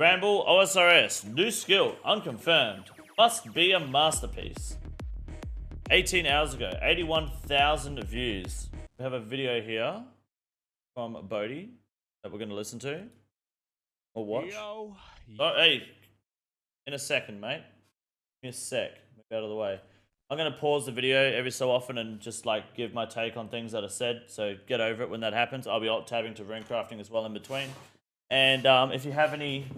Ramble OSRS, new skill, unconfirmed. Must be a masterpiece. 18 hours ago, 81,000 views. We have a video here from Bodhi that we're going to listen to or watch. Yo. Oh, hey, in a second, mate. Give me a sec. Move out of the way. I'm going to pause the video every so often and just like give my take on things that are said. So get over it when that happens. I'll be alt-tabbing to runecrafting as well in between. And if you have anything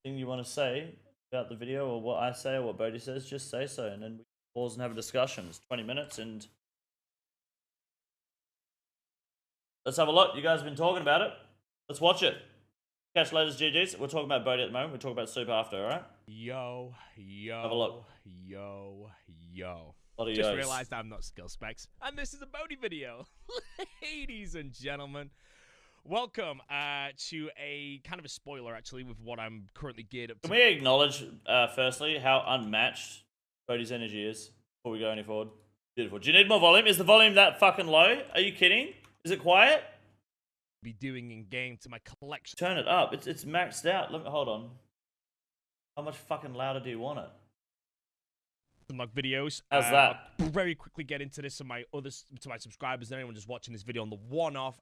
you want to say about the video or what I say or what Bodhi says, just say so. And then we pause and have a discussion. It's 20 minutes and let's have a look. You guys have been talking about it. Let's watch it. Catch you later, GGs. We're talking about Bodhi at the moment. We'll talk about Super after, alright? Yo. Have a look. Yo. Just Just realized I'm not skill specs, and this is a Bodhi video. Ladies and gentlemen, welcome to a kind of a spoiler, actually, with what I'm currently geared up to. Can we acknowledge, firstly, how unmatched Bodhi's energy is before we go any forward? Beautiful. Do you need more volume? Is the volume that fucking low? Are you kidding? Is it quiet? Be doing in game to my collection. Turn it up. It's maxed out. Look, hold on. How much fucking louder do you want it? Unlock videos. How's that? I'll very quickly get into this to my subscribers and anyone just watching this video on the one-off.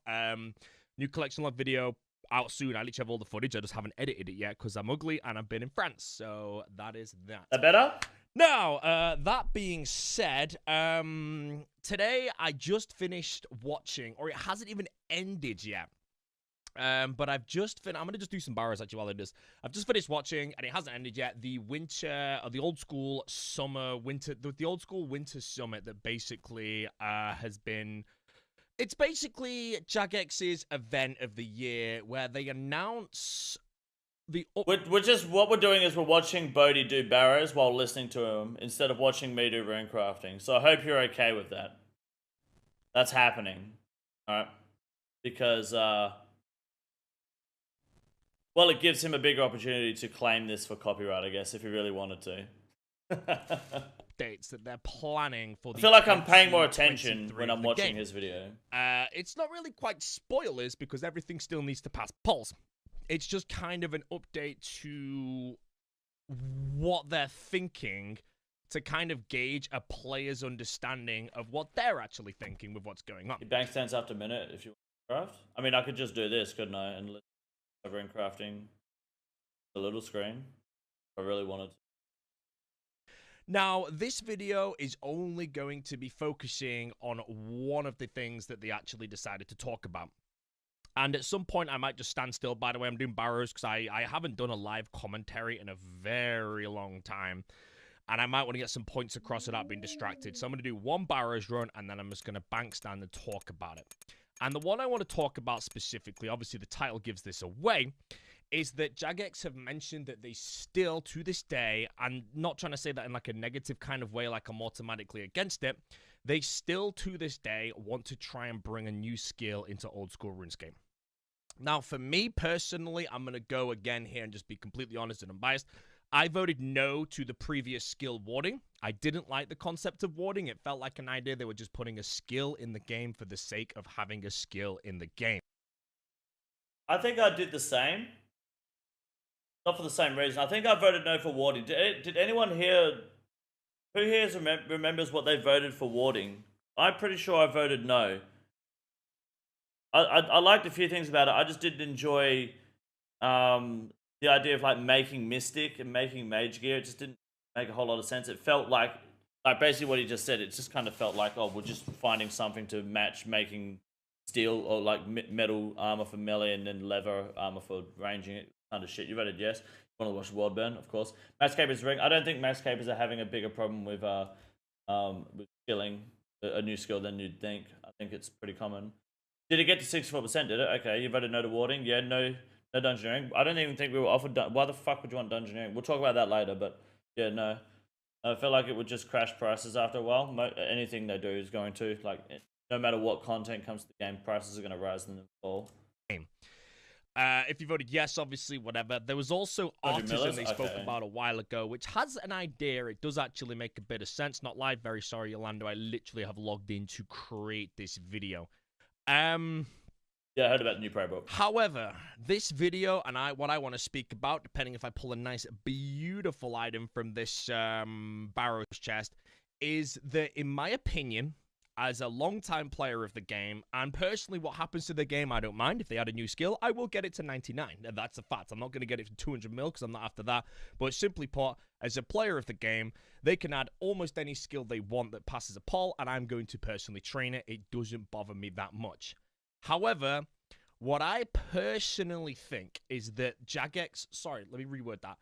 New collection log video out soon. I literally have all the footage. I just haven't edited it yet because I'm ugly and I've been in France. So that is that. That better? Now, that being said, today I just finished watching, or it hasn't even ended yet. But I've just I'm gonna just do some barrows actually while it is. I've just finished watching, and it hasn't ended yet. The winter, or the old school summer winter, the old school winter summit that basically has been. It's basically Jagex's event of the year where they announce the. We're just what we're doing is we're watching Bodhi do barrows while listening to him instead of watching me do runecrafting. So I hope you're okay with that. That's happening, all right? Because well, it gives him a bigger opportunity to claim this for copyright, I guess, if he really wanted to. Dates that they're planning for. I feel like I'm paying more attention when I'm watching his video. It's not really quite spoilers because everything still needs to pass polls. It's just kind of an update to what they're thinking to kind of gauge a player's understanding of what they're actually thinking with what's going on. Bank stands after a minute if you want to craft. I mean, I could just do this, couldn't I? And over in crafting the little screen if I really wanted to. Now, this video is only going to be focusing on one of the things that they actually decided to talk about. And at some point, I might just stand still. By the way, I'm doing barrows because I haven't done a live commentary in a very long time. And I might want to get some points across without being distracted. So I'm going to do one barrows run, and then I'm just going to bank stand and talk about it. And the one I want to talk about specifically, obviously the title gives this away, is that Jagex have mentioned that they still, to this day, and not trying to say that in like a negative kind of way, like I'm automatically against it, they still, to this day, want to try and bring a new skill into old school RuneScape. Now, for me personally, I'm going to go again here and just be completely honest and unbiased. I voted no to the previous skill warding. I didn't like the concept of warding. It felt like an idea they were just putting a skill in the game for the sake of having a skill in the game. I think I did the same. Not for the same reason. I think I voted no for warding. Did anyone here... Who here remembers what they voted for warding? I'm pretty sure I voted no. I liked a few things about it. I just didn't enjoy the idea of like making Mystic and making Mage Gear. It just didn't make a whole lot of sense. It felt like basically what he just said. It just kind of felt like, oh, we're just finding something to match making steel or like metal armor for melee and then leather armor for ranging it. Kind of shit. You voted yes. You want to watch the world burn, of course. Maxcapers ring. I don't think Maxcapers are having a bigger problem with skilling a new skill than you'd think. I think it's pretty common. Did it get to 64%? Did it? Okay, you voted no to warding. Yeah, no dungeoneering. I don't even think we were offered. Why the fuck would you want dungeoneering? We'll talk about that later. But yeah, no. I feel like it would just crash prices after a while. Anything they do is going to, like, no matter what content comes to the game, prices are going to rise and then fall. If you voted yes, obviously, whatever. There was also Artisan they spoke about a while ago, which has an idea. It does actually make a bit of sense. Not live. Very sorry, Yolando. I literally have logged in to create this video. Yeah, I heard about the new Pro Book. However, this video and what I want to speak about, depending if I pull a nice, beautiful item from this Barrow's chest, is that, in my opinion, as a long-time player of the game, and personally what happens to the game, I don't mind. If they add a new skill, I will get it to 99. And that's a fact. I'm not going to get it to 200 mil because I'm not after that. But simply put, as a player of the game, they can add almost any skill they want that passes a poll, and I'm going to personally train it. It doesn't bother me that much. However, what I personally think is that Jagex... Sorry, let me reword that.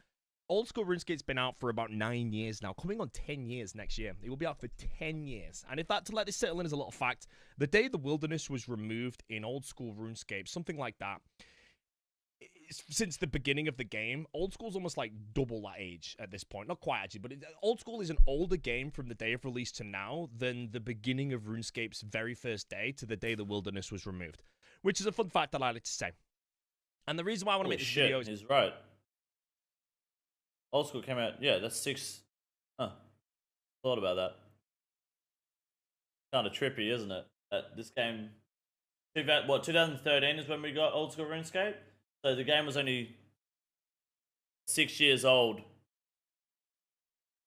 Old School RuneScape's been out for about 9 years now, coming on 10 years next year. It will be out for 10 years. And in fact, to let this settle in as a little fact, the day the Wilderness was removed in Old School RuneScape, something like that, since the beginning of the game, Old School's almost like double that age at this point. Not quite, actually, but Old School is an older game from the day of release to now than the beginning of RuneScape's very first day to the day the Wilderness was removed, which is a fun fact that I like to say. And the reason why I want to make this video is... He's right. Old School came out, yeah, that's 6. Huh. Thought about that. Kind of trippy, isn't it? That this game, 2013 is when we got Old School RuneScape. So the game was only 6 years old.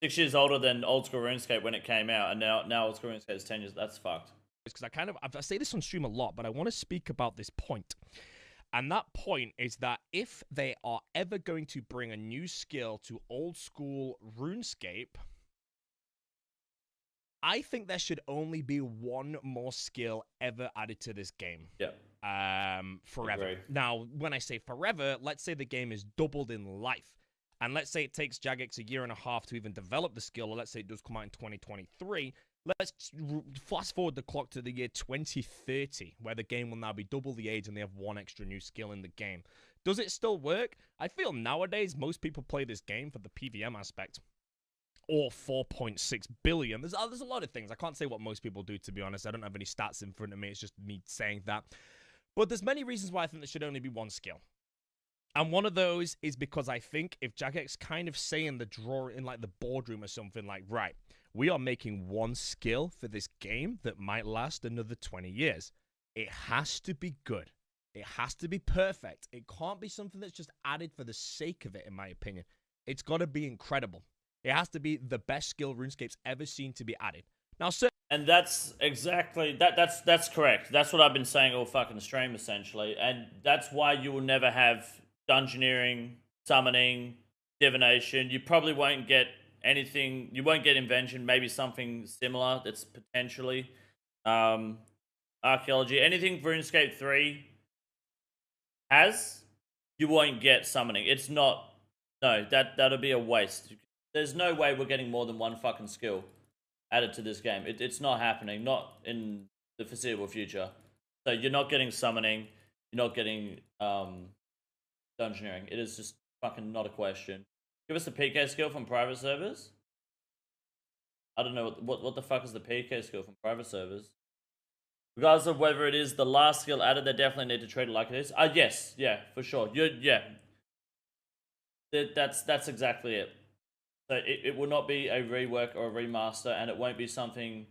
6 years older than Old School RuneScape when it came out, and now Old School RuneScape is 10 years. That's fucked. Because I say this on stream a lot, but I want to speak about this point. And that point is that if they are ever going to bring a new skill to Old School RuneScape, I think there should only be one more skill ever added to this game. Yeah. Forever. Agree. Now, when I say forever, let's say the game is doubled in life. And let's say it takes Jagex a year and a half to even develop the skill, or let's say it does come out in 2023. Let's fast forward the clock to the year 2030, where the game will now be double the age and they have one extra new skill in the game. Does it still work? I feel nowadays most people play this game for the PVM aspect. Or 4.6 billion. There's a lot of things. I can't say what most people do, to be honest. I don't have any stats in front of me. It's just me saying that. But there's many reasons why I think there should only be one skill. And one of those is because I think if Jagex kind of say in the draw, in like the boardroom or something, like, right, we are making one skill for this game that might last another 20 years. It has to be good. It has to be perfect. It can't be something that's just added for the sake of it, in my opinion. It's got to be incredible. It has to be the best skill RuneScape's ever seen to be added. Now, sir, and that's exactly that's correct. That's what I've been saying all fucking stream, essentially. And that's why you will never have dungeoneering, summoning, divination. You probably won't get anything. You won't get invention. Maybe something similar that's potentially archaeology. Anything RuneScape 3 has, you won't get summoning. It's not. No, that'll be a waste. There's no way we're getting more than one fucking skill added to this game. It's not happening. Not in the foreseeable future. So you're not getting summoning. You're not getting dungeoneering. It is just fucking not a question. Give us the PK skill from private servers. I don't know what the fuck is the PK skill from private servers. Regardless of whether it is the last skill added, they definitely need to treat it like it is. Yes, yeah, for sure. That's exactly it. So it will not be a rework or a remaster, and it won't be something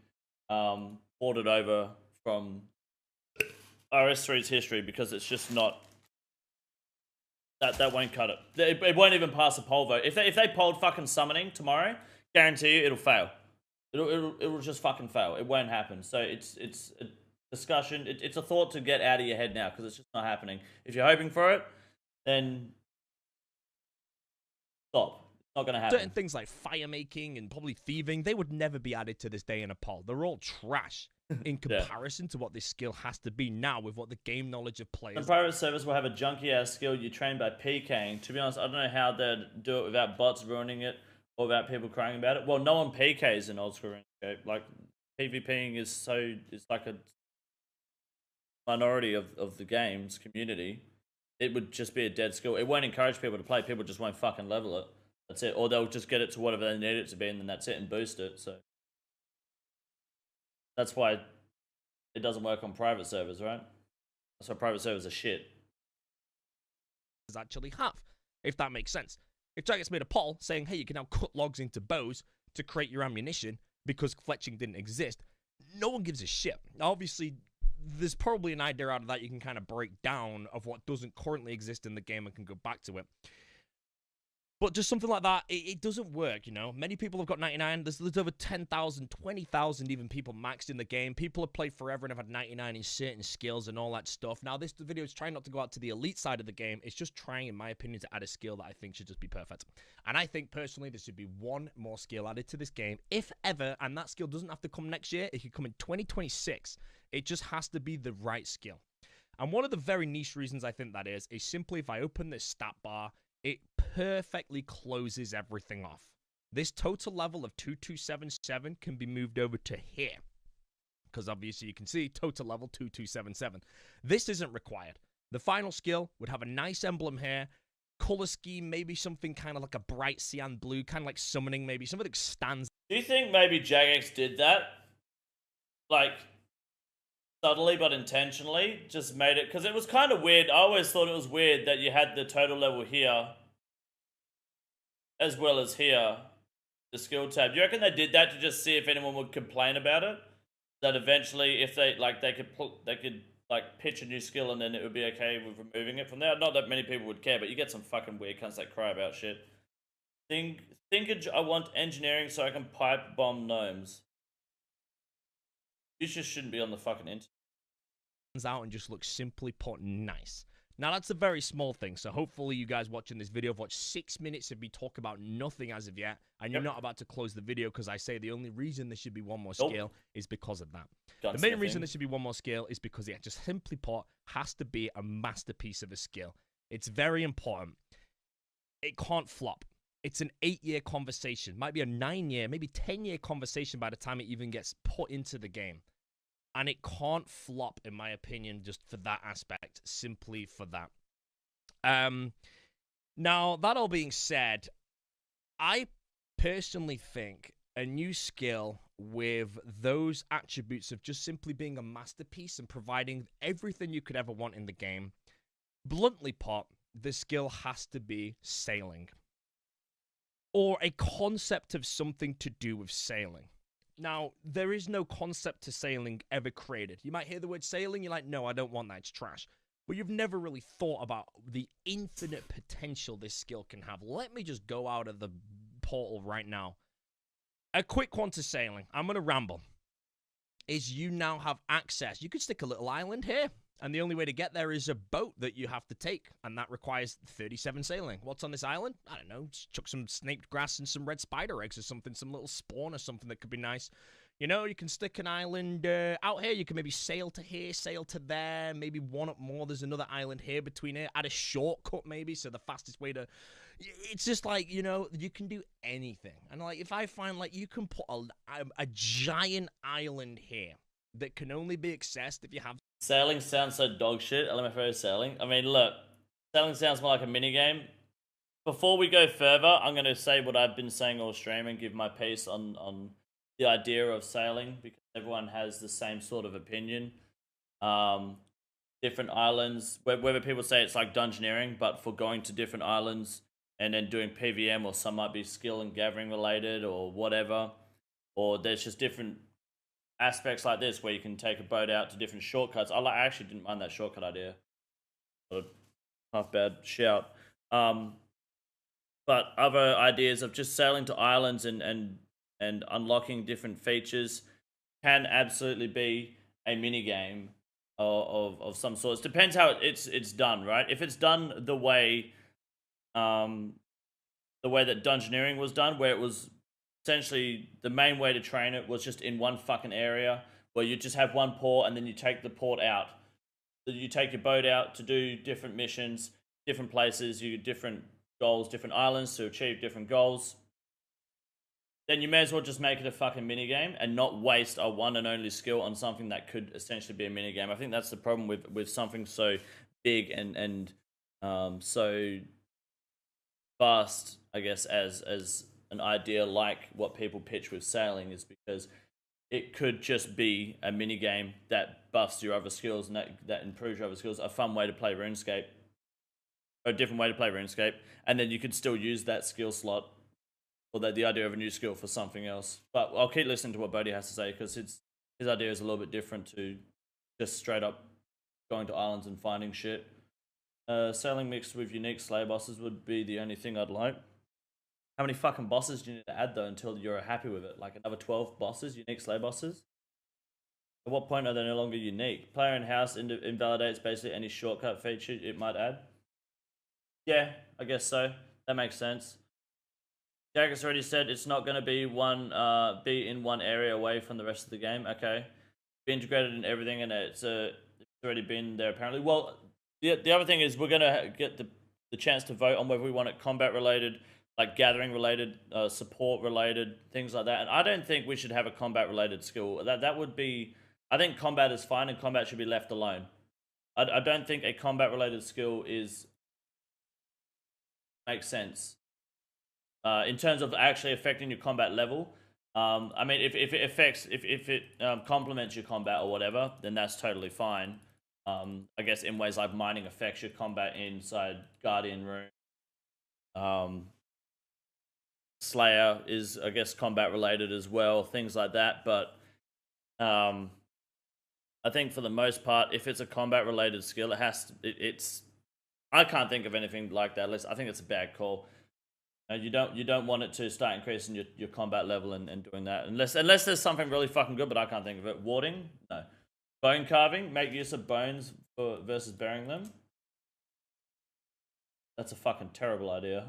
ported over from RS3's history, because it's just not. That won't cut it. It won't even pass a poll vote. If they polled fucking summoning tomorrow, guarantee you it'll fail. It'll just fucking fail. It won't happen. So it's a discussion. It's a thought to get out of your head now, because it's just not happening. If you're hoping for it, then stop. Not gonna happen. Certain things like fire making and probably thieving, they would never be added to this day in a poll. They're all trash in comparison to what this skill has to be now with what the game knowledge of players. And private servers will have a junky ass skill you train by PKing. To be honest, I don't know how they'd do it without bots ruining it or without people crying about it. Well, no one PKs in Old School RuneScape. Like, PvPing is like a minority of the game's community. It would just be a dead skill. It won't encourage people to play. People just won't fucking level it. That's it. Or they'll just get it to whatever they need it to be, and then that's it, and boost it. So that's why it doesn't work on private servers, right? That's why private servers are shit. Actually have, if that makes sense. If Jagex made a poll saying, hey, you can now cut logs into bows to create your ammunition because fletching didn't exist, no one gives a shit. Now, obviously, there's probably an idea out of that you can kind of break down of what doesn't currently exist in the game and can go back to it. But just something like that, it doesn't work, you know? Many people have got 99. There's over 10,000, 20,000 even people maxed in the game. People have played forever and have had 99 in certain skills and all that stuff. Now, this video is trying not to go out to the elite side of the game. It's just trying, in my opinion, to add a skill that I think should just be perfect. And I think, personally, there should be one more skill added to this game, if ever, and that skill doesn't have to come next year. It could come in 2026. It just has to be the right skill. And one of the very niche reasons I think that is simply if I open this stat bar, it perfectly closes everything off. This total level of 2277 can be moved over to here, because obviously you can see total level 2277. This isn't required. The final skill would have a nice emblem here, color scheme, maybe something kind of like a bright cyan blue, kind of like summoning, maybe something that stands. Do you think maybe Jagex did that? Like, subtly but intentionally, just made it, because it was kind of weird. I always thought it was weird that you had the total level here as well as here, the skill tab. Do you reckon they did that to just see if anyone would complain about it? That eventually, if they could pitch a new skill and then it would be okay with removing it from there. Not that many people would care, but you get some fucking weird cunts that cry about shit. Thinkage, I want engineering so I can pipe bomb gnomes. You just shouldn't be on the fucking internet. Out and just looks simply put nice. Now that's a very small thing, so hopefully you guys watching this video have watched 6 minutes of me talk about nothing as of yet, and you're not about to close the video because I say the only reason there should be one more skill is because of that. The main reason there should be one more skill is because it just simply put has to be a masterpiece of a skill. It's very important. It can't flop. It's an 8-year conversation, might be a 9-year, maybe 10-year conversation by the time it even gets put into the game. And it can't flop, in my opinion, just for that aspect, simply for that. Now, that all being said, I personally think a new skill with those attributes of just simply being a masterpiece and providing everything you could ever want in the game, bluntly put, the skill has to be sailing. Or a concept of something to do with sailing. Now, there is no concept to sailing ever created. You might hear the word sailing, you're like, no, I don't want that, it's trash. But you've never really thought about the infinite potential this skill can have. Let me just go out of the portal right now. A quick one to sailing. I'm going to ramble. Is you now have access. You could stick a little island here. And the only way to get there is a boat that you have to take. And that requires 37 sailing. What's on this island? I don't know. Just chuck some snake grass and some red spider eggs or something. Some little spawn or something that could be nice. You know, you can stick an island out here. You can maybe sail to here, sail to there. Maybe one up more. There's another island here between here. Add a shortcut maybe. So the fastest way to... It's just like, you know, you can do anything. And like, if I find like you can put a giant island here that can only be accessed if you have... Sailing sounds so dog shit. LMFAO sailing. I mean, look, sailing sounds more like a minigame. Before we go further, I'm going to say what I've been saying all stream and give my piece on the idea of sailing, because everyone has the same sort of opinion. Different islands, whether people say it's like dungeoneering, but for going to different islands and then doing PVM, or some might be skill and gathering related or whatever, or there's just different aspects like this where you can take a boat out to different shortcuts. I actually didn't mind that shortcut idea. Half bad shout. But other ideas of just sailing to islands and unlocking different features can absolutely be a mini game of some sorts. Depends how it's done, right? If it's done the way that dungeoneering was done, where it was essentially the main way to train it was just in one fucking area where you just have one port and then you take the port out. So you take your boat out to do different missions, different places, you get different goals, different islands to achieve different goals. Then you may as well just make it a fucking minigame and not waste a one and only skill on something that could essentially be a minigame. I think that's the problem with something so big and so vast, I guess, as an idea like what people pitch with sailing, is because it could just be a mini game that buffs your other skills and that improves your other skills. A fun way to play RuneScape, or a different way to play RuneScape, and then you could still use that skill slot or the idea of a new skill for something else. But I'll keep listening to what Bodhi has to say, because his idea is a little bit different to just straight up going to islands and finding shit. Sailing mixed with unique sleigh bosses would be the only thing I'd like. How many fucking bosses do you need to add though until you're happy with it? Like another 12 bosses, unique sleigh bosses? At what point are they no longer unique? Player in house invalidates basically any shortcut feature it might add. Yeah, I guess so. That makes sense. Jack has already said it's not going to be be in one area away from the rest of the game. Okay, be integrated in everything, and it's already been there apparently. Well, the other thing is we're going to get the chance to vote on whether we want it combat related, like gathering related, support related, things like that. And I don't think we should have a combat related skill. That would be. I think combat is fine, and combat should be left alone. I don't think a combat related skill makes sense. In terms of actually affecting your combat level, I mean, if it complements your combat or whatever, then that's totally fine. I guess in ways like mining affects your combat inside Guardian Room. Slayer is, I guess, combat related as well, things like that. But I think for the most part, if it's a combat related skill, it has to. It's. I can't think of anything like that. I think it's a bad call. You don't want it to start increasing your combat level and doing that unless there's something really fucking good, but I can't think of it. Warding, no. Bone carving, make use of bones versus burying them. That's a fucking terrible idea.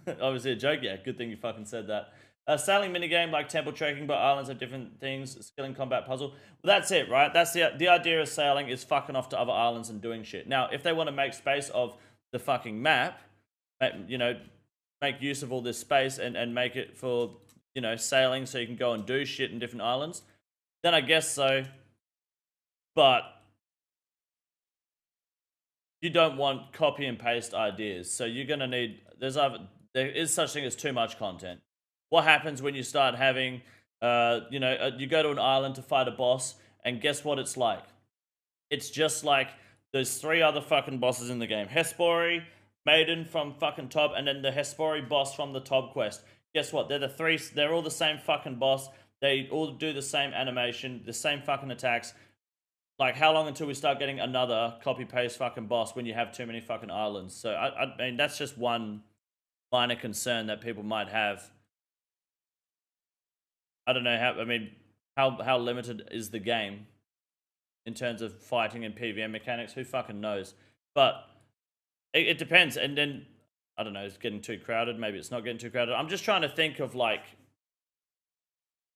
Obviously a joke, yeah. Good thing you fucking said that. Sailing minigame like temple trekking, but islands have different things. Skill and combat puzzle. Well, that's it, right? That's the idea of sailing is fucking off to other islands and doing shit. Now, if they want to make space of the fucking map, you know, make use of all this space and make it for, you know, sailing so you can go and do shit in different islands, then I guess so. But you don't want copy and paste ideas. So you're going to need, there is such thing as too much content. What happens when you start having, you know, you go to an island to fight a boss, and guess what it's like? It's just like there's 3 other fucking bosses in the game. Hespori, Maiden from fucking Top, and then the Hespori boss from the Top quest. Guess what? They're all the same fucking boss. They all do the same animation, the same fucking attacks. Like, how long until we start getting another copy-paste fucking boss when you have too many fucking islands? So, I mean, that's just one minor concern that people might have. I don't know how limited is the game in terms of fighting and PvM mechanics? Who fucking knows? But it depends. And then, I don't know, it's getting too crowded. Maybe it's not getting too crowded. I'm just trying to think of, like,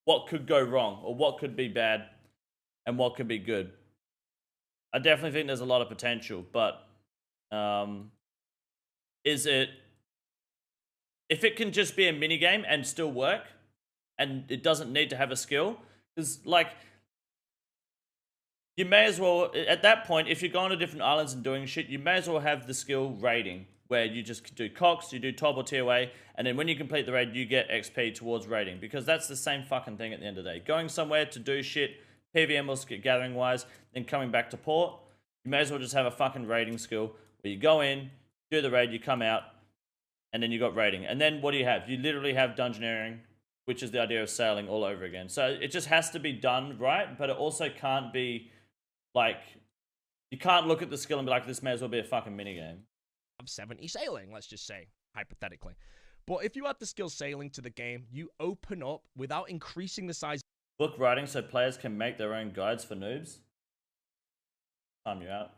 what could go wrong or what could be bad and what could be good. I definitely think there's a lot of potential, but if it can just be a minigame and still work, and it doesn't need to have a skill, because, like, you may as well, at that point, if you're going to different islands and doing shit, you may as well have the skill rating, where you just do Cox, you do Top or TOA, and then when you complete the raid, you get XP towards rating, because that's the same fucking thing at the end of the day. Going somewhere to do shit, PvM or gathering-wise, then coming back to port, you may as well just have a fucking rating skill, where you go in, do the raid, you come out, and then you got rating. And then what do you have? You literally have dungeoneering, which is the idea of sailing all over again. So it just has to be done right, but it also can't be, like, you can't look at the skill and be like, this may as well be a fucking minigame. Of 70 sailing, let's just say, hypothetically. But if you add the skill sailing to the game, you open up, without increasing the size... Book writing so players can make their own guides for noobs. Time you out.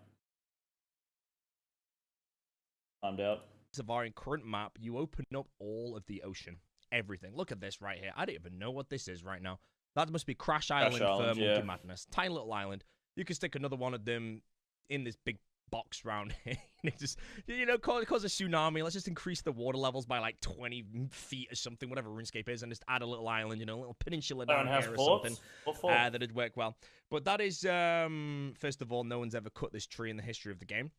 Timed out. ...of our current map, you open up all of the ocean. Everything. Look at this right here. I don't even know what this is right now. That must be Crash Island for Monkey Madness. Tiny little island. You can stick another one of them in this big box round here. It just, you know, cause a tsunami. Let's just increase the water levels by like 20 feet or something, whatever RuneScape is, and just add a little island, you know, a little peninsula down here or something. That'd work well. But that is, first of all, no one's ever cut this tree in the history of the game.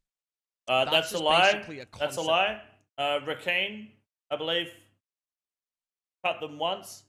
That's a lie. That's a lie. Rakeen, I believe, cut them once.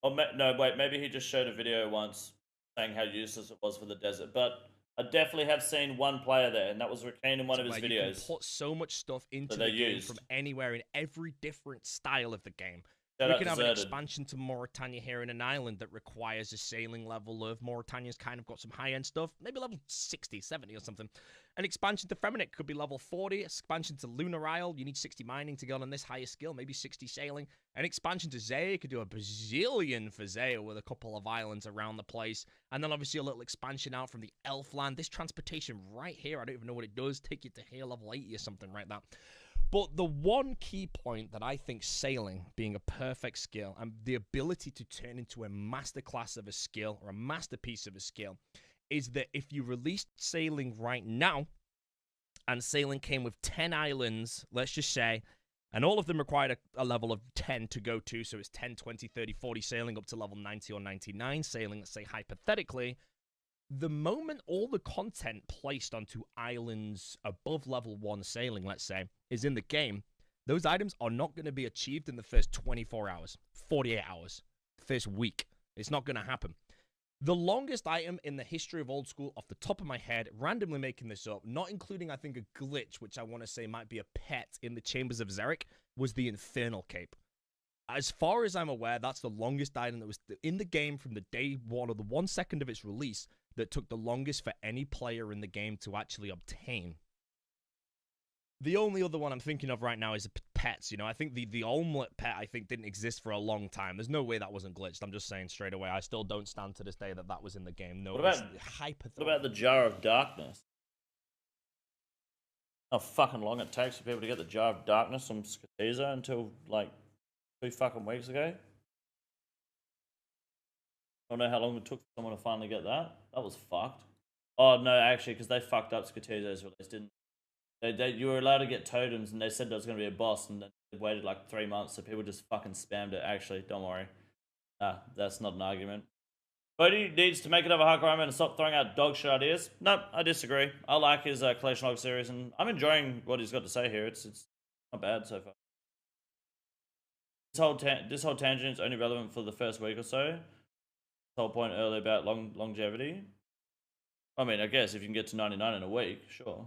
Or no, wait, maybe he just showed a video once saying how useless it was for the desert. But I definitely have seen one player there, and that was Rakeen in one of his videos. You can put so much stuff into the game from anywhere in every different style of the game. Shout We out can have an Deserted. expansion to Mauritania here in an island that requires a sailing level of Mauritania's kind of got some high-end stuff, maybe level 60, 70 or something. An expansion to Feminic could be level 40. Expansion to Lunar Isle, you need 60 mining to get on this higher skill, maybe 60 sailing. An expansion to Zaya could do a bazillion for Zaya with a couple of islands around the place. And then obviously a little expansion out from the Elfland. This transportation right here, I don't even know what it does, take you to here level 80 or something like that. But the one key point that I think sailing being a perfect skill and the ability to turn into a masterclass of a skill or a masterpiece of a skill is that if you released sailing right now and sailing came with 10 islands, let's just say, and all of them required a level of 10 to go to, so it's 10, 20, 30, 40 sailing up to level 90 or 99 sailing, let's say hypothetically, the moment all the content placed onto islands above level 1 sailing, let's say, is in the game, those items are not going to be achieved in the first 24 hours, 48 hours, first week. It's not going to happen. The longest item in the history of old school, off the top of my head, randomly making this up, not including, I think, a glitch, which I want to say might be a pet in the Chambers of Xeric, was the Infernal Cape. As far as I'm aware, that's the longest item that was in the game from the day one or the 1 second of its release that took the longest for any player in the game to actually obtain. The only other one I'm thinking of right now is pets. You know, I think the omelet pet, I think, didn't exist for a long time. There's no way that wasn't glitched. I'm just saying straight away. I still don't stand to this day that that was in the game. No, What about the Jar of Darkness? How fucking long it takes for people to get the Jar of Darkness from Skatiza until, like, 2 fucking weeks ago? I don't know how long it took for someone to finally get that. That was fucked. Oh, no, actually, because they fucked up Skatiza's release, didn't they? You were allowed to get totems, and they said there was going to be a boss, and they waited like 3 months, so people just fucking spammed it. Actually, don't worry. That's not an argument. Bodhi needs to make another hardcore Iron Man and stop throwing out dog shit ideas. No, I disagree. I like his Collection Log series, and I'm enjoying what he's got to say here. It's not bad so far. This whole tangent is only relevant for the first week or so. This whole point earlier about longevity. I mean, I guess if you can get to 99 in a week, sure.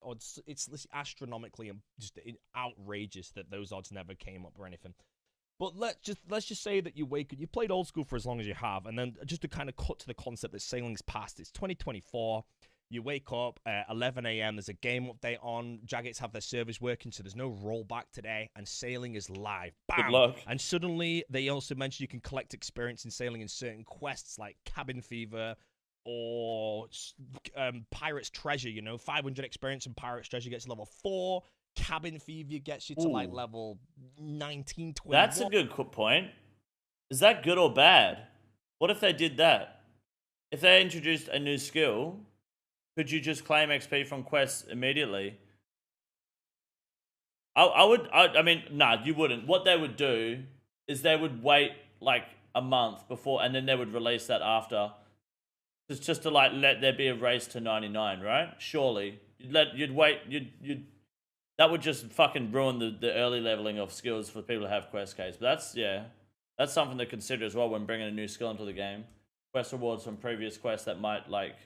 Oh, it's astronomically and just outrageous that those odds never came up or anything. But let's just say that you played old school for as long as you have, and then just to kind of cut to the concept that sailing's past. It's 2024. You wake up at 11 a.m. There's a game update on. Jagex have their servers working, so there's no rollback today, and sailing is live. Bam! Good luck. And suddenly they also mentioned you can collect experience in sailing in certain quests like Cabin Fever or Pirate's Treasure. You know, 500 experience in Pirate's Treasure gets level 4. Cabin Fever gets you to like level 19, 20. That's a good point. Is that good or bad? What if they did that? If they introduced a new skill, could you just claim XP from quests immediately? I mean, nah, you wouldn't. What they would do is they would wait like a month before, and then they would release that after. It's just to like let there be a race to 99, right? Surely you'd wait. That would just fucking ruin the early leveling of skills for people to have quest cases. But that's something to consider as well when bringing a new skill into the game. Quest rewards from previous quests that might like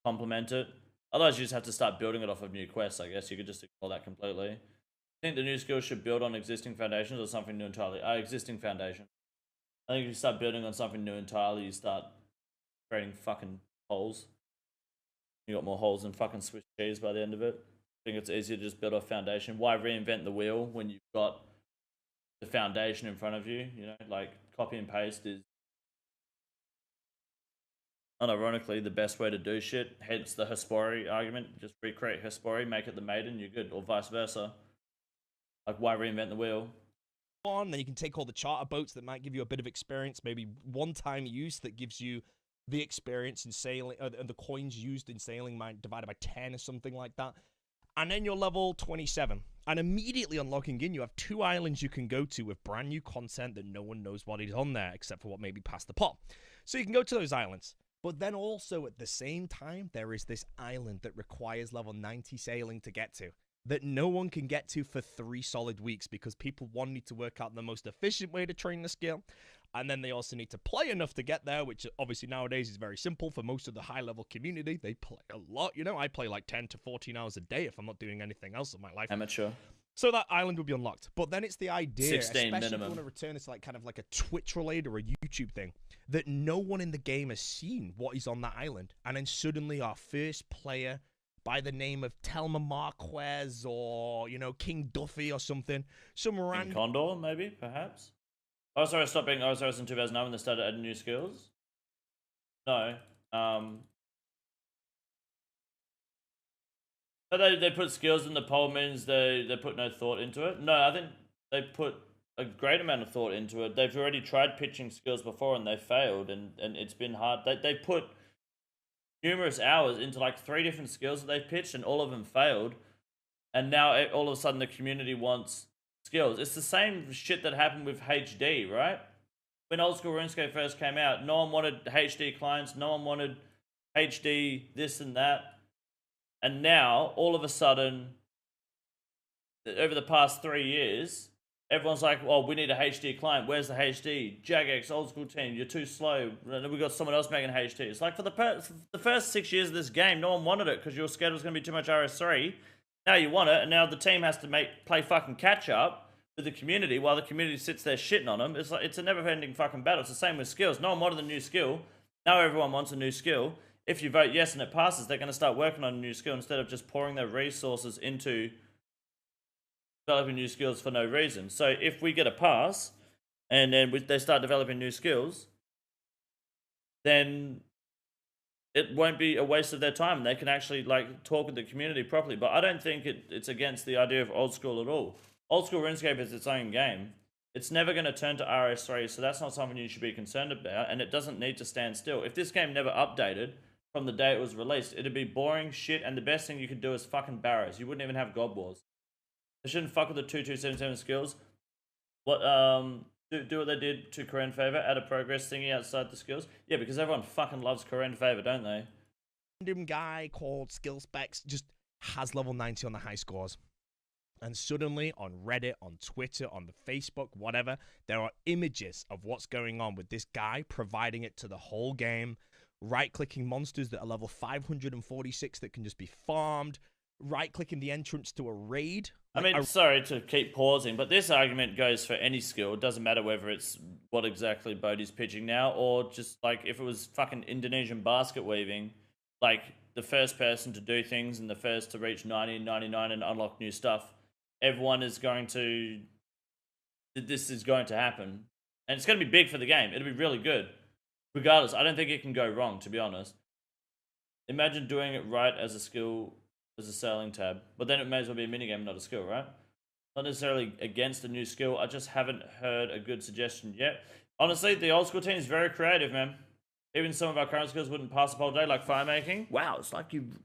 complement it. Otherwise, you just have to start building it off of new quests. I guess you could just ignore that completely. I think the new skill should build on existing foundations or something new entirely. Existing foundation. I think if you start building on something new entirely, you start creating fucking holes. You got more holes than fucking Swiss cheese by the end of it. I think it's easier to just build a foundation. Why reinvent the wheel when you've got the foundation in front of you? You know, like copy and paste is unironically the best way to do shit. Hence the Hespori argument. Just recreate Hespori, make it the maiden, you're good. Or vice versa. Like, why reinvent the wheel? Then you can take all the charter boats that might give you a bit of experience, maybe one-time use that gives you the experience in sailing, and the coins used in sailing might divided by 10 or something like that. And then you're level 27. And immediately on logging in, you have 2 islands you can go to with brand new content that no one knows what is on there, except for what may be past the pot. So you can go to those islands. But then also at the same time, there is this island that requires level 90 sailing to get to, that no one can get to for 3 solid weeks because people, one, need to work out the most efficient way to train the skill, and then they also need to play enough to get there, which obviously nowadays is very simple for most of the high-level community. They play a lot. You know, I play like 10 to 14 hours a day if I'm not doing anything else in my life. Amateur. So that island will be unlocked. But then it's the idea, 16 especially if you minimum. want to return it to like kind of like a Twitch related or a YouTube thing, that no one in the game has seen what is on that island. And then suddenly our first player by the name of Telma Marquez or, you know, King Duffy or something. Some King random Condor, maybe, perhaps. OSRS stopped being OSRS in 2009 when they started adding new skills. No. But they put skills in the poll means they put no thought into it. No, I think they put a great amount of thought into it. They've already tried pitching skills before and they failed, and it's been hard. They put numerous hours into like 3 different skills that they've pitched, and all of them failed. And now all of a sudden the community wants skills. It's the same shit that happened with HD, right? When old school RuneScape first came out, no one wanted HD clients, no one wanted HD this and that. And now, all of a sudden, over the past 3 years, everyone's like, well, we need a HD client. Where's the HD? Jagex, old school team, you're too slow. We got someone else making HD. It's like for the first 6 years of this game, no one wanted it because you were scared it was going to be too much RS3. Now you want it, and now the team has to play fucking catch up with the community while the community sits there shitting on them. It's like it's a never-ending fucking battle. It's the same with skills. No one wanted the new skill. Now everyone wants a new skill. If you vote yes and it passes, they're going to start working on a new skill instead of just pouring their resources into developing new skills for no reason. So if we get a pass and then they start developing new skills, then it won't be a waste of their time. They can actually like talk with the community properly. But I don't think it's against the idea of old school at all. Old school RuneScape is its own game. It's never going to turn to RS3, so that's not something you should be concerned about, and it doesn't need to stand still. If this game never updated from the day it was released, it'd be boring shit, and the best thing you could do is fucking barrows. You wouldn't even have God Wars. They shouldn't fuck with the 2277 skills. What do what they did to Korean Favor, add a progress thingy outside the skills. Yeah, because everyone fucking loves Korean Favor, don't they? Random guy called Skill Specs just has level 90 on the high scores. And suddenly on Reddit, on Twitter, on the Facebook, whatever, there are images of what's going on with this guy providing it to the whole game, right-clicking monsters that are level 546 that can just be farmed, right-clicking the entrance to a raid. I mean, sorry to keep pausing, but this argument goes for any skill. It doesn't matter whether it's what exactly Bodhi's pitching now or just like if it was fucking Indonesian basket weaving, like the first person to do things and the first to reach 90 and 99 and unlock new stuff. Everyone is going to... This is going to happen. And it's going to be big for the game. It'll be really good. Regardless, I don't think it can go wrong, to be honest. Imagine doing it right as a skill, as a sailing tab. But then it may as well be a minigame, not a skill, right? Not necessarily against a new skill. I just haven't heard a good suggestion yet. Honestly, the old school team is very creative, man. Even some of our current skills wouldn't pass the whole day, like fire making. Wow, it's like you've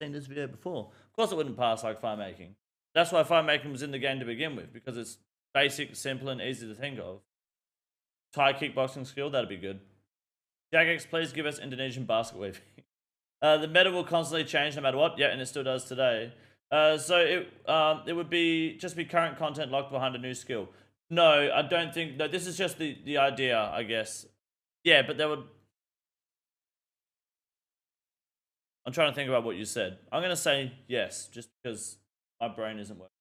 seen this video before. Of course it wouldn't pass like fire making. That's why fire making was in the game to begin with, because it's basic, simple, and easy to think of. Thai kickboxing skill, that'd be good. Jagex, please give us Indonesian basket weaving. The meta will constantly change no matter what. Yeah, and it still does today. So it would just be current content locked behind a new skill. No, I don't think... No, this is just the idea, I guess. Yeah, but there would... I'm trying to think about what you said. I'm going to say yes, just because my brain isn't working.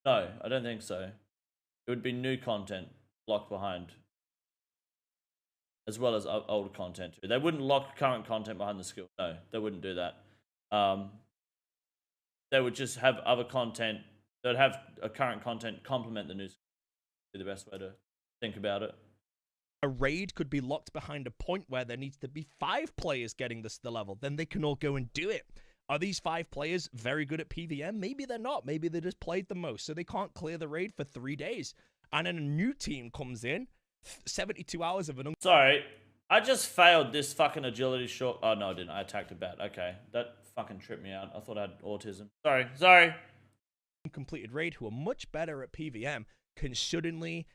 No, I don't think so. It would be new content locked behind, as well as old content too. They wouldn't lock current content behind the skill. No, they wouldn't do that. They would just have other content. They'd have a current content complement the new skill. Be the best way to think about it. A raid could be locked behind a point where there needs to be 5 players getting the level. Then they can all go and do it. Are these 5 players very good at PVM? Maybe they're not. Maybe they just played the most, so they can't clear the raid for 3 days. And then a new team comes in, 72 hours of an... Sorry, I just failed this fucking agility short... Oh, no, I didn't. I attacked a bat. Okay, that fucking tripped me out. I thought I had autism. Sorry. Completed raid who are much better at PVM can suddenly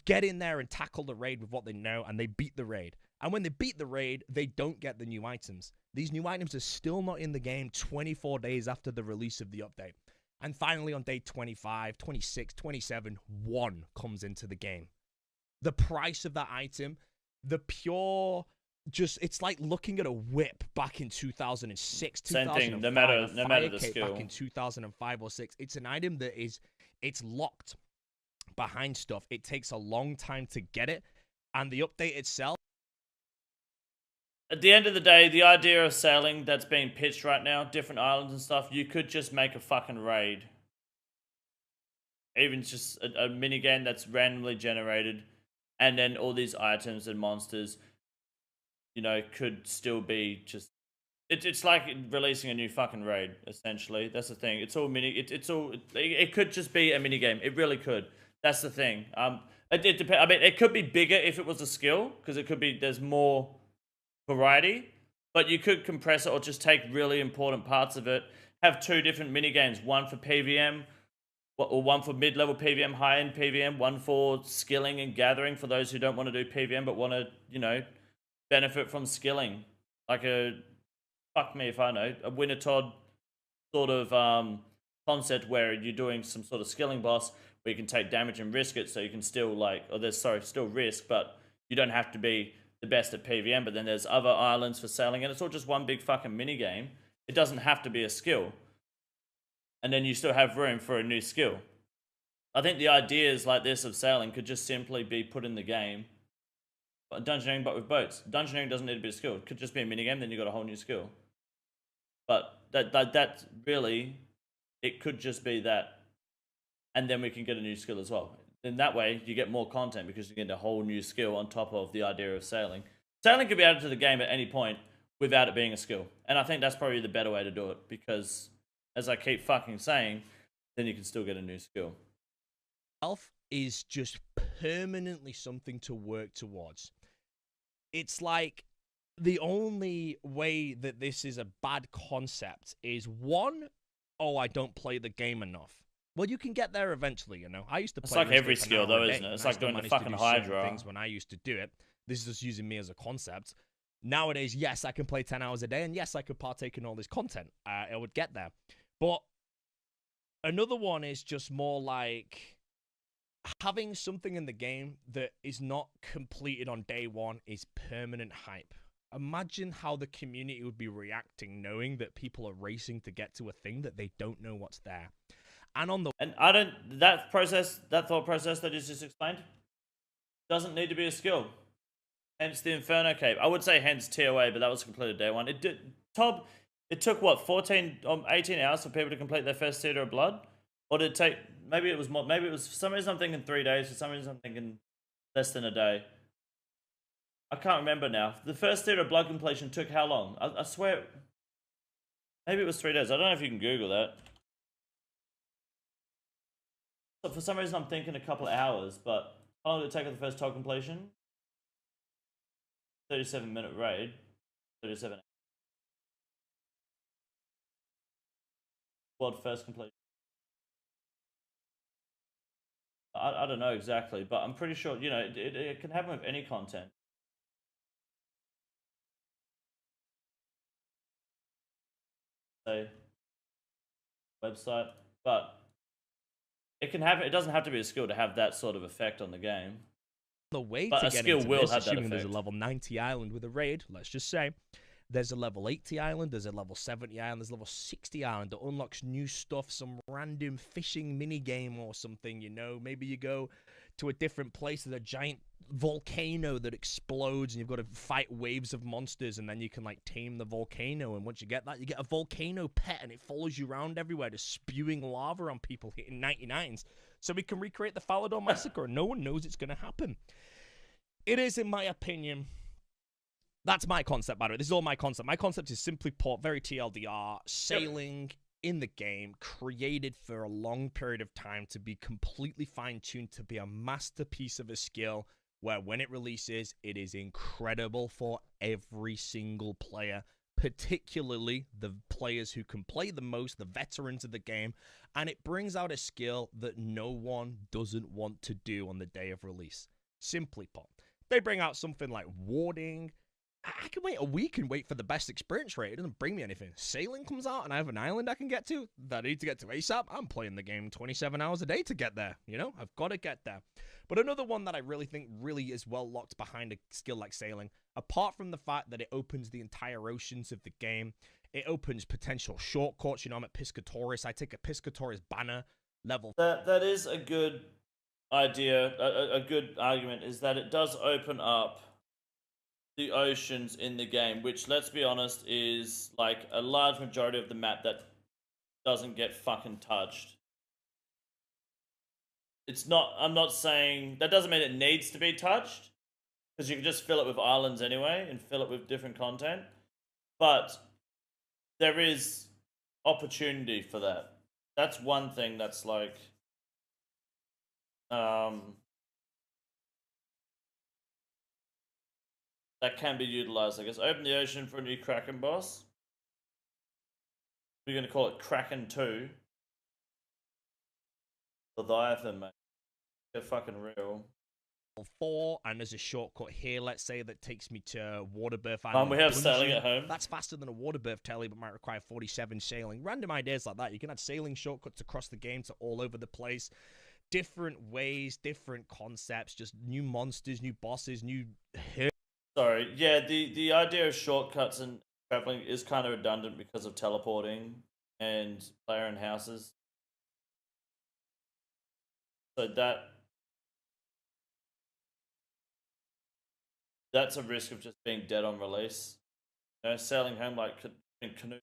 get in there and tackle the raid with what they know, and they beat the raid. And when they beat the raid, they don't get the new items. These new items are still not in the game 24 days after the release of the update. And finally, on day 25, 26, 27, 1 comes into the game. The price of that item, the pure just, it's like looking at a whip back in 2006, Same thing, 2005, a no fire matter the cape back skill. in 2005 or 6. It's an item that it's locked behind stuff. It takes a long time to get it, and the update itself. At the end of the day, the idea of sailing that's being pitched right now, different islands and stuff, you could just make a fucking raid. Even just a mini game that's randomly generated, and then all these items and monsters, you know, could still be just. It's like releasing a new fucking raid, essentially. That's the thing. It's all it could just be a mini game. It really could. That's the thing. It depends. I mean, it could be bigger if it was a skill, because it could be there's more variety. But you could compress it or just take really important parts of it. Have 2 different mini games, one for PVM, or one for mid-level PVM, high-end PVM, one for skilling and gathering for those who don't want to do PVM but want to, you know, benefit from skilling. Like a, fuck me if I know, a Wintertodd sort of concept where you're doing some sort of skilling boss where you can take damage and risk it, so you can still like, or there's, sorry, still risk, but you don't have to be the best at PVM, but then there's other islands for sailing, and it's all just one big fucking mini game. It doesn't have to be a skill. And then you still have room for a new skill. I think the ideas like this of sailing could just simply be put in the game. But dungeoneering, but with boats. Dungeoneering doesn't need to be a skill. It could just be a minigame, then you got a whole new skill. But that's really, it could just be that. And then we can get a new skill as well. In that way, you get more content because you get a whole new skill on top of the idea of sailing. Sailing could be added to the game at any point without it being a skill. And I think that's probably the better way to do it, because, as I keep fucking saying, then you can still get a new skill. Is just permanently something to work towards. It's like the only way that this is a bad concept is, one, oh, I don't play the game enough. Well, you can get there eventually, you know. I used to play. It's like every skill, though, isn't it? It's like doing the fucking Hydra things when I used to do it. This is just using me as a concept. Nowadays, yes, I can play 10 hours a day, and yes, I could partake in all this content. I would get there. But another one is just more like having something in the game that is not completed on day one is permanent hype. Imagine how the community would be reacting knowing that people are racing to get to a thing that they don't know what's there. And on the that thought process that is just explained doesn't need to be a skill. Hence the Inferno Cape. I would say hence TOA, but that was completed day one. It took what, 18 hours for people to complete their first Theater of Blood? Or did it take, maybe it was more, maybe it was, for some reason I'm thinking 3 days, for some reason I'm thinking less than a day. I can't remember now. The first Theater of Blood completion took how long? I swear, maybe it was 3 days. I don't know if you can Google that. So for some reason I'm thinking a couple of hours, but how long did it take for the first TOG completion? 37-minute raid. 37. World first completion. I don't know exactly, but I'm pretty sure, you know, it can happen with any content. Say, website, but it can happen. It doesn't have to be a skill to have that sort of effect on the game. The way but to a get skill into will this, have that assuming effect. There's a level 90 island with a raid, let's just say. There's a level 80 island, there's a level 70 island, there's a level 60 island that unlocks new stuff, some random fishing minigame or something, you know. Maybe you go to a different place, there's a giant volcano that explodes and you've got to fight waves of monsters, and then you can like tame the volcano, and once you get that, you get a volcano pet and it follows you around everywhere, just spewing lava on people hitting 99s. So we can recreate the Falador Massacre and no one knows it's going to happen. It is, in my opinion, that's my concept, by the way. This is all my concept. My concept is simply put, very TLDR, sailing in the game, created for a long period of time to be completely fine-tuned, to be a masterpiece of a skill, where when it releases, it is incredible for every single player, particularly the players who can play the most, the veterans of the game, and it brings out a skill that no one doesn't want to do on the day of release. Simply put, they bring out something like warding, I can wait a week and wait for the best experience rate. It doesn't bring me anything. Sailing comes out and I have an island I can get to that I need to get to ASAP. I'm playing the game 27 hours a day to get there. You know, I've got to get there. But another one that I really think really is well locked behind a skill like sailing, apart from the fact that it opens the entire oceans of the game, it opens potential shortcuts. You know, I'm at Piscatoris. I take a Piscatoris banner level. That is a good idea. A good argument is that it does open up the oceans in the game, which, let's be honest, is like a large majority of the map that doesn't get fucking touched. It's not, I'm not saying, that doesn't mean it needs to be touched, because you can just fill it with islands anyway and fill it with different content. But there is opportunity for that. That's one thing that's like, that can be utilized, I guess. Open the ocean for a new Kraken boss. We're going to call it Kraken 2. Leviathan, mate. They're fucking real. 4, and there's a shortcut here, let's say, that takes me to Waterbirth Island. We have sailing at home. That's faster than a Waterbirth telly, but might require 47 sailing. Random ideas like that. You can add sailing shortcuts across the game to all over the place. Different ways, different concepts, just new monsters, new bosses, new... Sorry, yeah, the idea of shortcuts and traveling is kind of redundant because of teleporting and player in houses. So that's a risk of just being dead on release. You know, sailing home like in canoe.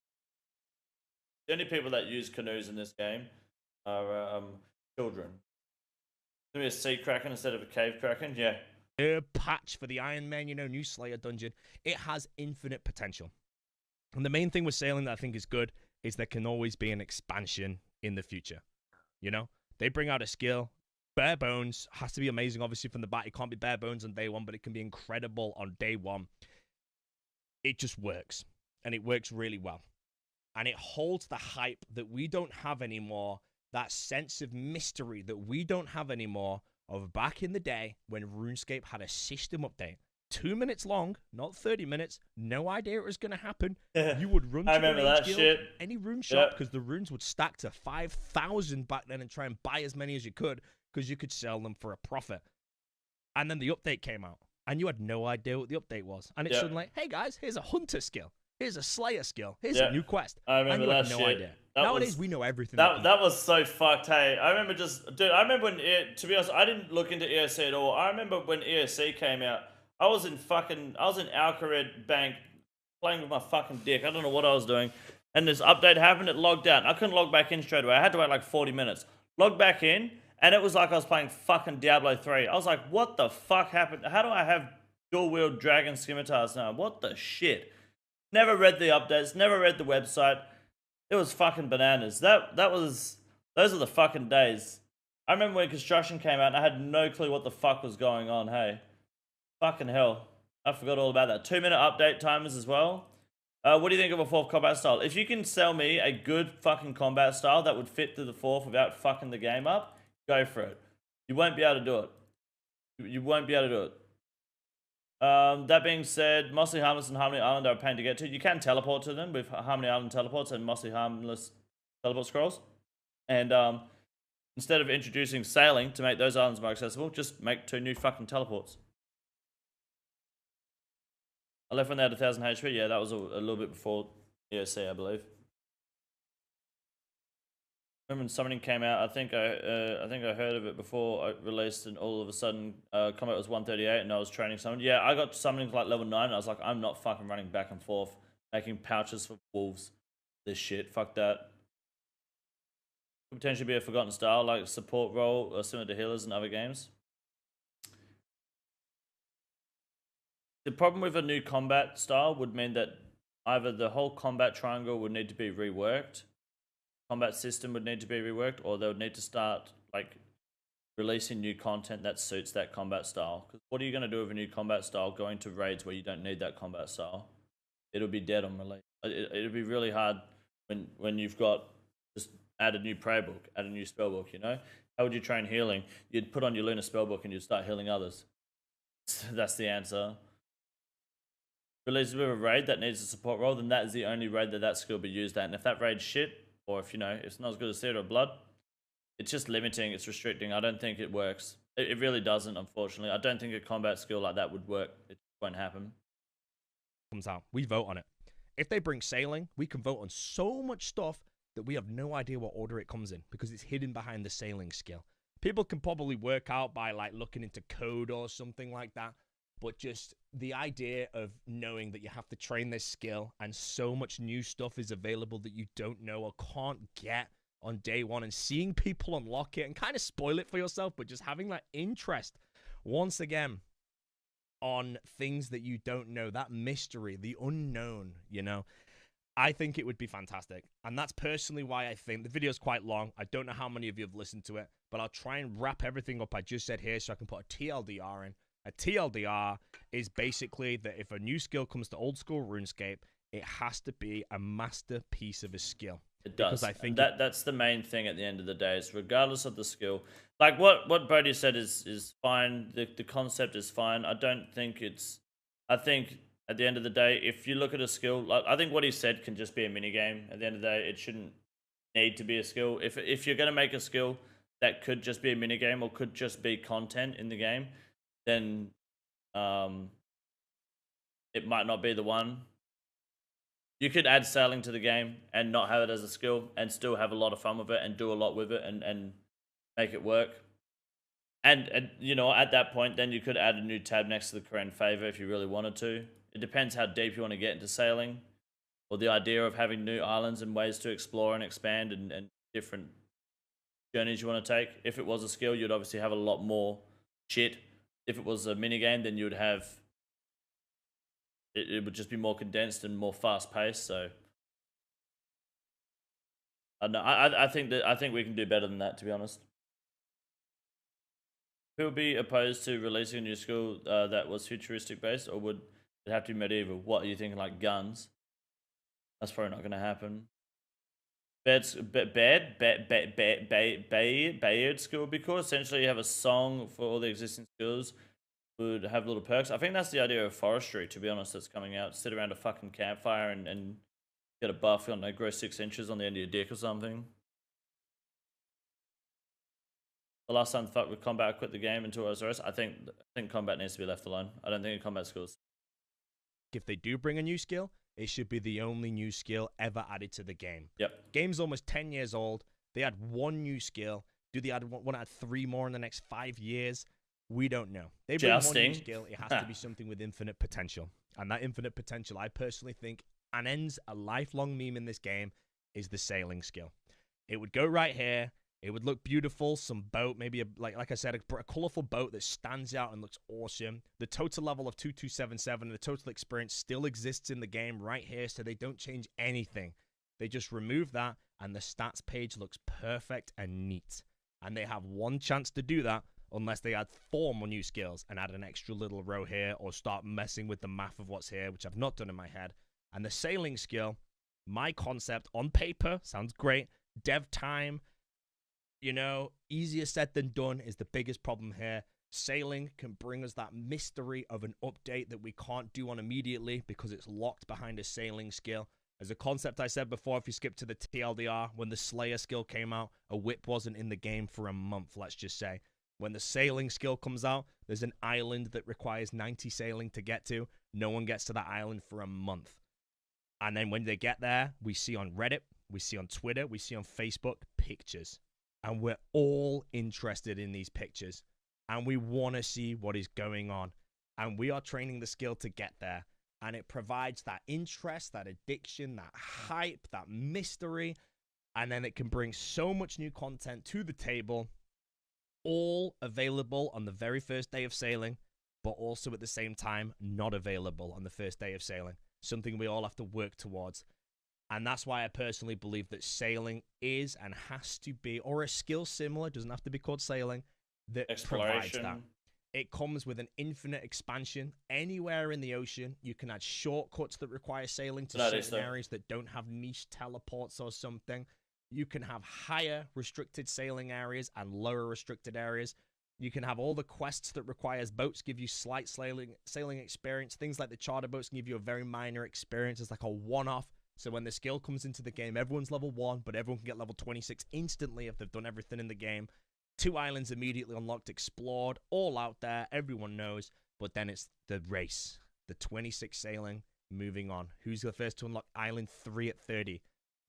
The only people that use canoes in this game are children. Maybe a sea kraken instead of a cave kraken, yeah. Patch for the Iron Man, you know, new Slayer dungeon. It has infinite potential. And the main thing with sailing that I think is good is there can always be an expansion in the future. You know, they bring out a skill. Bare bones has to be amazing, obviously, from the bat. It can't be bare bones on day one, but it can be incredible on day one. It just works. And it works really well. And it holds the hype that we don't have anymore, that sense of mystery that we don't have anymore of back in the day when RuneScape had a system update. 2 minutes long, not 30 minutes. No idea it was going to happen. You would run to the Mage Guild, any rune shop, because the runes would stack to 5,000 back then, and try and buy as many as you could, because you could sell them for a profit. And then the update came out, and you had no idea what the update was. And it's suddenly like, hey guys, here's a hunter skill. Here's a slayer skill. Here's a new quest. I remember and you that had no shit. idea. Nowadays, we know everything. That was so fucked, hey. I remember I remember when, to be honest, I didn't look into ESC at all. I remember when ESC came out, I was in Alcared Bank playing with my fucking dick. I don't know what I was doing. And this update happened, it logged out. I couldn't log back in straight away. I had to wait like 40 minutes. Logged back in, and it was like I was playing fucking Diablo 3. I was like, what the fuck happened? How do I have dual-wield dragon scimitars now? What the shit? Never read the updates, never read the website. It was fucking bananas. Those are the fucking days. I remember when construction came out and I had no clue what the fuck was going on, hey. Fucking hell. I forgot all about that. 2-minute update timers as well. What do you think of a 4th combat style? If you can sell me a good fucking combat style that would fit to the 4th without fucking the game up, go for it. You won't be able to do it. You won't be able to do it. That being said, Mossy Harmless and Harmony Island are a pain to get to. You can teleport to them with Harmony Island teleports and Mossy Harmless teleport scrolls. And instead of introducing sailing to make those islands more accessible, just make 2 new fucking teleports. I left when they had 1,000 HP. Yeah, that was a little bit before ESC, I believe. Remember when Summoning came out? I think I heard of it before it released, and all of a sudden, combat was 138, and I was training Summon. Yeah, I got Summoning to like level 9, and I was like, I'm not fucking running back and forth, making pouches for wolves. This shit, fuck that. Could potentially be a forgotten style, like support role, similar to healers in other games. The problem with a new combat style would mean that either the whole combat triangle would need to be reworked, combat system would need to be reworked, or they would need to start like releasing new content that suits that combat style. Because what are you going to do with a new combat style going to raids where you don't need that combat style? It'll be dead on release. It'll be really hard when you've got just add a new prayer book, add a new spell book, you know? How would you train healing? You'd put on your Lunar spell book and you'd start healing others. That's the answer. releases with a raid that needs a support role, then that is the only raid that skill will be used at. And if that raid's shit, or if, you know, it's not as good as Theater of Blood, it's just limiting, it's restricting. I don't think it works. It really doesn't, unfortunately. I don't think a combat skill like that would work. It won't happen. Comes out. We vote on it. If they bring sailing, we can vote on so much stuff that we have no idea what order it comes in because it's hidden behind the sailing skill. People can probably work out by like looking into code or something like that, but just the idea of knowing that you have to train this skill and so much new stuff is available that you don't know or can't get on day one, and seeing people unlock it and kind of spoil it for yourself, but just having that interest once again on things that you don't know, that mystery, the unknown, you know, I think it would be fantastic. And that's personally why I think the video's quite long. I don't know how many of you have listened to it, but I'll try and wrap everything up I just said here so I can put a TLDR in. A TLDR is basically that if a new skill comes to old school RuneScape, it has to be a masterpiece of a skill. It does. Because I think that's the main thing at the end of the day. Is regardless of the skill, like what Brody said is fine. The concept is fine. I don't think it's. I think at the end of the day, if you look at a skill, like I think what he said can just be a mini game. At the end of the day, it shouldn't need to be a skill. If you're gonna make a skill that could just be a mini game or could just be content in the game, then it might not be the one. You could add sailing to the game and not have it as a skill and still have a lot of fun with it and do a lot with it and make it work. And you know, at that point, then you could add a new tab next to the current favor if you really wanted to. It depends how deep you want to get into sailing or the idea of having new islands and ways to explore and expand and different journeys you want to take. If it was a skill, you'd obviously have a lot more shit. If it was a minigame, then you'd have... It would just be more condensed and more fast paced. So I think we can do better than that, to be honest. Who would be opposed to releasing a new skill that was futuristic based, or would it have to be medieval? What are you thinking, like guns? That's probably not going to happen. Bayard skill would be cool. Essentially, you have a song for all the existing skills. Would have little perks. I think that's the idea of forestry, to be honest, that's coming out. Sit around a fucking campfire and get a buff, I don't know, grow 6 inches on the end of your dick or something. The last time I fucked with combat, I quit the game into OSRS. I think combat needs to be left alone. I don't think in combat skills. If they do bring a new skill, it should be the only new skill ever added to the game. Yep. Game's almost 10 years old. They had one new skill. Do they want to add 3 more in the next 5 years? We don't know. They bring one new skill. It has to be something with infinite potential. And that infinite potential, I personally think, and ends a lifelong meme in this game, is the sailing skill. It would go right here. It would look beautiful. Some boat, maybe, like I said, a colorful boat that stands out and looks awesome. The total level of 2277 and the total experience still exists in the game right here, so they don't change anything. They just remove that, and the stats page looks perfect and neat. And they have one chance to do that, unless they add 4 more new skills and add an extra little row here or start messing with the math of what's here, which I've not done in my head. And the sailing skill, my concept on paper, sounds great. Dev time, you know, easier said than done is the biggest problem here. Sailing can bring us that mystery of an update that we can't do on immediately because it's locked behind a sailing skill. As a concept I said before, if you skip to the TLDR, when the Slayer skill came out, a whip wasn't in the game for a month, let's just say. When the sailing skill comes out, there's an island that requires 90 sailing to get to. No one gets to that island for a month. And then when they get there, we see on Reddit, we see on Twitter, we see on Facebook pictures. And we're all interested in these pictures. And we want to see what is going on. And we are training the skill to get there. And it provides that interest, that addiction, that hype, that mystery. And then it can bring so much new content to the table, all available on the very first day of sailing, but also at the same time not available on the first day of sailing. Something we all have to work towards. And that's why I personally believe that sailing is and has to be, or a skill similar, doesn't have to be called sailing, that provides that. It comes with an infinite expansion. Anywhere in the ocean, you can add shortcuts that require sailing to certain areas that don't have niche teleports or something. You can have higher restricted sailing areas and lower restricted areas. You can have all the quests that requires boats give you slight sailing experience. Things like the charter boats can give you a very minor experience. It's like a one-off. So when the skill comes into the game, everyone's level 1, but everyone can get level 26 instantly if they've done everything in the game. 2 islands immediately unlocked, explored, all out there. Everyone knows. But then it's the race. The 26 sailing, moving on. Who's the first to unlock Island 3 at 30?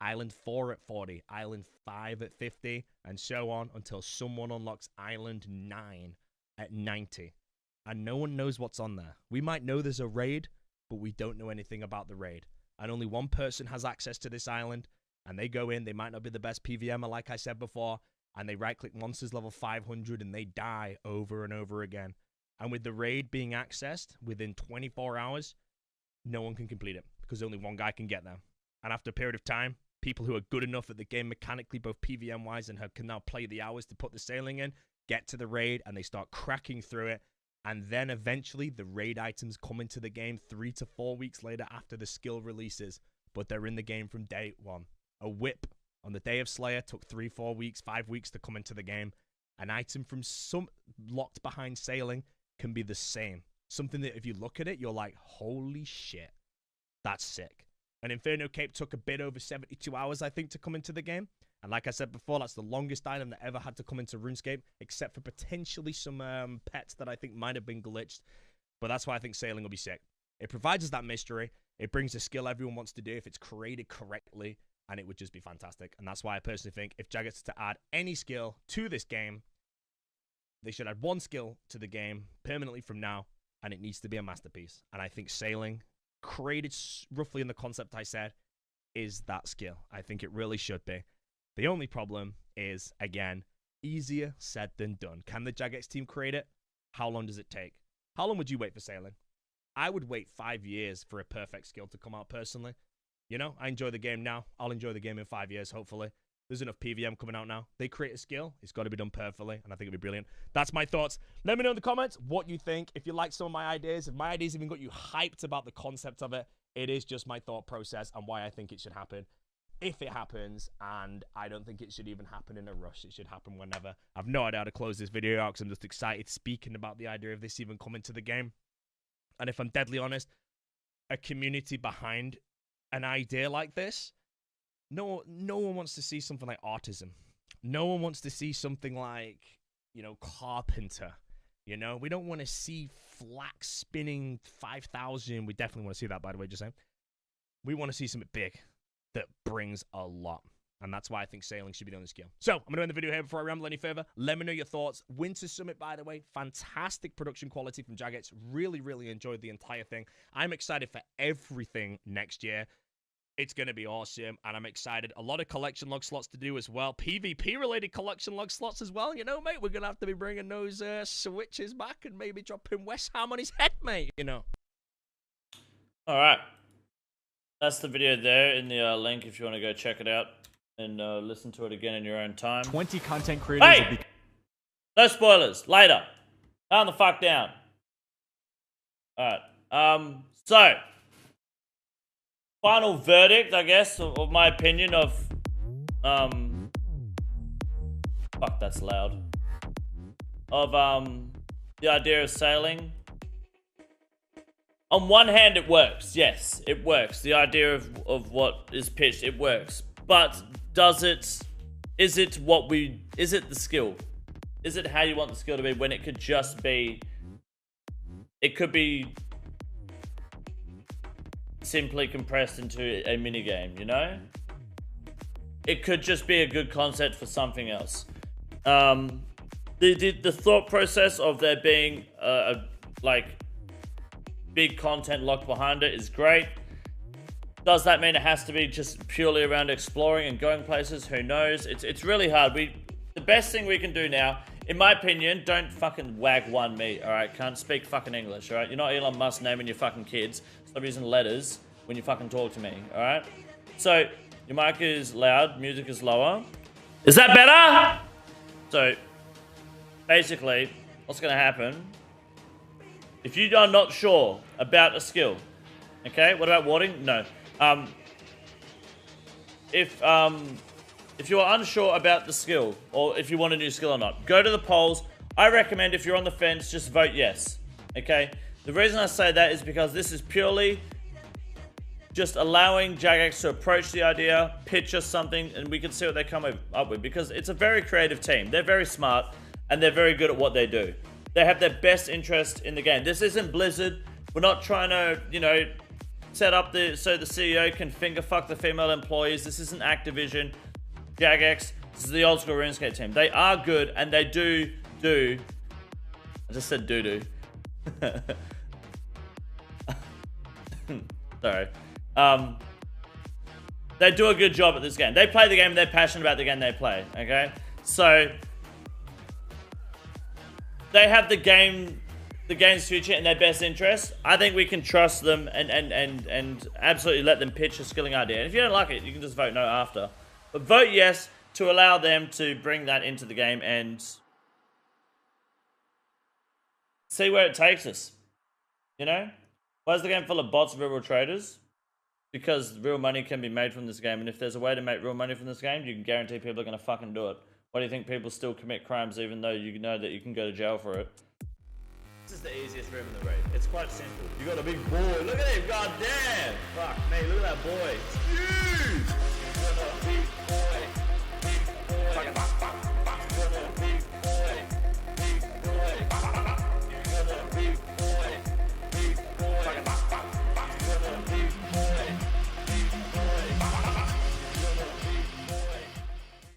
Island 4 at 40, Island 5 at 50, and so on until someone unlocks Island 9 at 90. And no one knows what's on there. We might know there's a raid, but we don't know anything about the raid. And only one person has access to this island, and they go in. They might not be the best PVMer, like I said before, and they right-click monsters level 500, and they die over and over again. And with the raid being accessed within 24 hours, no one can complete it, because only one guy can get there. And after a period of time, people who are good enough at the game mechanically, both PVM-wise and can now play the hours to put the sailing in, get to the raid, and they start cracking through it. And then eventually, the raid items come into the game 3 to 4 weeks later after the skill releases. But they're in the game from day 1. A whip on the day of Slayer took 3, 4 weeks, 5 weeks to come into the game. An item from some locked behind sailing can be the same. Something that if you look at it, you're like, holy shit, that's sick. And Inferno Cape took a bit over 72 hours, I think, to come into the game. And like I said before, that's the longest item that ever had to come into RuneScape, except for potentially some pets that I think might have been glitched. But that's why I think sailing will be sick. It provides us that mystery. It brings a skill everyone wants to do if it's created correctly, and it would just be fantastic. And that's why I personally think if Jagex is to add any skill to this game, they should add one skill to the game permanently from now, and it needs to be a masterpiece. And I think sailing, created roughly in the concept I said, is that skill. I think it really should be. The only problem is, again, easier said than done. Can the Jagex team create it? How long does it take? How long would you wait for sailing? I would wait 5 years for a perfect skill to come out personally. You know, I enjoy the game now. I'll enjoy the game in 5 years, hopefully. There's enough PVM coming out now. They create a skill. It's got to be done perfectly, and I think it'd be brilliant. That's my thoughts. Let me know in the comments what you think. If you like some of my ideas, if my ideas even got you hyped about the concept of it, it is just my thought process and why I think it should happen. If it happens, and I don't think it should even happen in a rush. It should happen whenever. I've no idea how to close this video out because I'm just excited speaking about the idea of this even coming to the game. And if I'm deadly honest, a community behind an idea like this, no one wants to see something like autism. No one wants to see something like, you know, carpenter. You know, we don't want to see flax spinning 5,000. We definitely want to see that, by the way, just saying. We want to see something big that brings a lot. And that's why I think sailing should be the only skill. So, I'm going to end the video here before I ramble any further. Let me know your thoughts. Winter Summit, by the way, fantastic production quality from Jagex. Really, really enjoyed the entire thing. I'm excited for everything next year. It's going to be awesome, and I'm excited. A lot of collection log slots to do as well. PvP-related collection log slots as well. You know, mate, we're going to have to be bringing those switches back and maybe dropping West Ham on his head, mate, you know. All right. That's the video there in the link if you want to go check it out and listen to it again in your own time. 20 content creators. Hey! No spoilers. Later. Calm the fuck down. All right. So, final verdict, I guess, of my opinion of, fuck, that's loud. Of, the idea of sailing. On one hand, it works. Yes, it works. The idea of what is pitched, it works. But is it the skill? Is it how you want the skill to be when it could just be, it could be simply compressed into a minigame, you know? It could just be a good concept for something else. The thought process of there being like big content locked behind it is great. Does that mean it has to be just purely around exploring and going places? Who knows? It's really hard. The best thing we can do now, in my opinion, don't fucking wag one me, alright? Can't speak fucking English, alright? You're not Elon Musk naming your fucking kids. Stop using letters when you fucking talk to me, alright? So, your mic is loud, music is lower. Is that better? So, basically, what's gonna happen, if you are not sure about a skill, okay? What about warding? No. If you are unsure about the skill, or if you want a new skill or not, go to the polls I recommend if you're on the fence, just vote yes. Okay? The reason I say that is because this is purely just allowing Jagex to approach the idea, pitch us something, and we can see what they come up with. Because it's a very creative team. They're very smart, and they're very good at what they do. They have their best interest in the game. This isn't Blizzard. We're not trying to, you know, set up so the CEO can finger fuck the female employees. This isn't Activision, Jagex. This is the old school RuneScape team. They are good, and they do. I just said doo-doo. Sorry. They do a good job at this game. They play the game and they're passionate about the game they play, okay? So they have the game's future in their best interest. I think we can trust them and absolutely let them pitch a skilling idea. And if you don't like it, you can just vote no after. But vote yes to allow them to bring that into the game and see where it takes us. You know? Why is the game full of bots and real traders? Because real money can be made from this game, and if there's a way to make real money from this game, you can guarantee people are going to fucking do it. Why do you think people still commit crimes even though you know that you can go to jail for it? This is the easiest room in the raid. It's quite simple. You got a big boy. Look at him. God damn. Fuck me. Look at that boy. It's huge. You got a big boy.